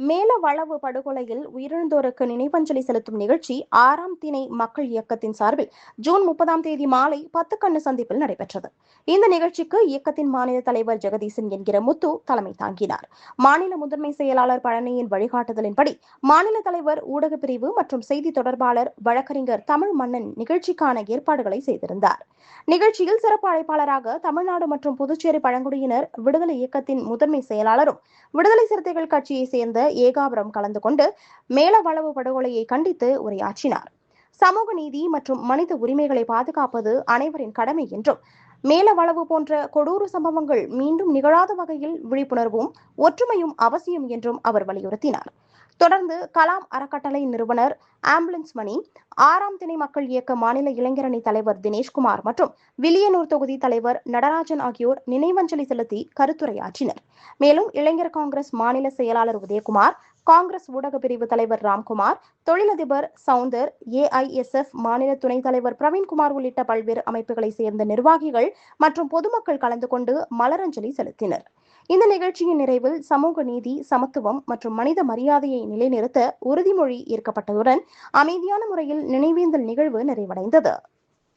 மேலவளவு படுகொலையில் உயிரிழந்தோருக்கு நினைவஞ்சலி செலுத்தும் நிகழ்ச்சி 6ஆம் திணை மக்கள் இயக்கத்தின் சார்பில் ஜூன் 30ஆம் தேதி மாலை 10 கண்ணு சந்திப்பில் நடைபெற்றது. இந்த நிகழ்ச்சிக்கு இயக்கத்தின் மாநில தலைவர் ஜெகதீசன் என்கிற முத்து தலைமை தாங்கினார். மாநில முதன்மை செயலாளர் பழனியின் வழிகாட்டுதலின்படி மாநில தலைவர் ஊடகப் பிரிவு மற்றும் செய்தி தொடர்பாளர் வழக்கறிஞர் தமிழ் மன்னன் நிகழ்ச்சிக்கான ஏற்பாடுகளை செய்திருந்தார். நிகழ்ச்சியில் சிறப்பு அழைப்பாளராக தமிழ்நாடு மற்றும் புதுச்சேரி பழங்குடியினர் விடுதலை இயக்கத்தின் முதன்மை செயலாளரும் விடுதலை சிறுத்தைகள் கட்சியை சேர்ந்த ஏகாபுரம் கலந்து கொண்டு மேலவளவு படுகொலையை கண்டித்து உரையாற்றினார். சமூக நீதி மற்றும் மனித உரிமைகளை பாதுகாப்பது அனைவரின் கடமை என்றும் மேலவளவு போன்ற கொடூர சம்பவங்கள் மீண்டும் நிகழாத வகையில் விழிப்புணர்வும் ஒற்றுமையும் அவசியம் என்றும் அவர் வலியுறுத்தினார். தொடர்ந்து கலாம் அறக்கட்டளை நிறுவனர் ஆம்புலன்ஸ் மணி, 6ஆம் திணை மக்கள் இயக்க மாநில இளைஞரணி தலைவர் தினேஷ்குமார் மற்றும் வில்லியனூர் தொகுதி தலைவர் நடராஜன் ஆகியோர் நினைவஞ்சலி செலுத்தி கருத்துரையாற்றினர். மேலும் இளைஞர் காங்கிரஸ் மாநில செயலாளர் உதயகுமார், காங்கிரஸ் ஊடக பிரிவு தலைவர் ராம்குமார், தொழிலதிபர் சவுந்தர், ஏஐஎஸ்எஃப் மாநில துணைத் தலைவர் பிரவீன்குமார் உள்ளிட்ட பல்வேறு அமைப்புகளை சேர்ந்த நிர்வாகிகள் மற்றும் பொதுமக்கள் கலந்து கொண்டு மலரஞ்சலி செலுத்தினர். இந்த நிகழ்ச்சியின் நிறைவில் சமூக நீதி, சமத்துவம் மற்றும் மனித மரியாதையை நிலைநிறுத்த உறுதிமொழி ஏற்கப்பட்டதுடன் அமைதியான முறையில் நினைவேந்தல் நிகழ்வு நிறைவடைந்தது.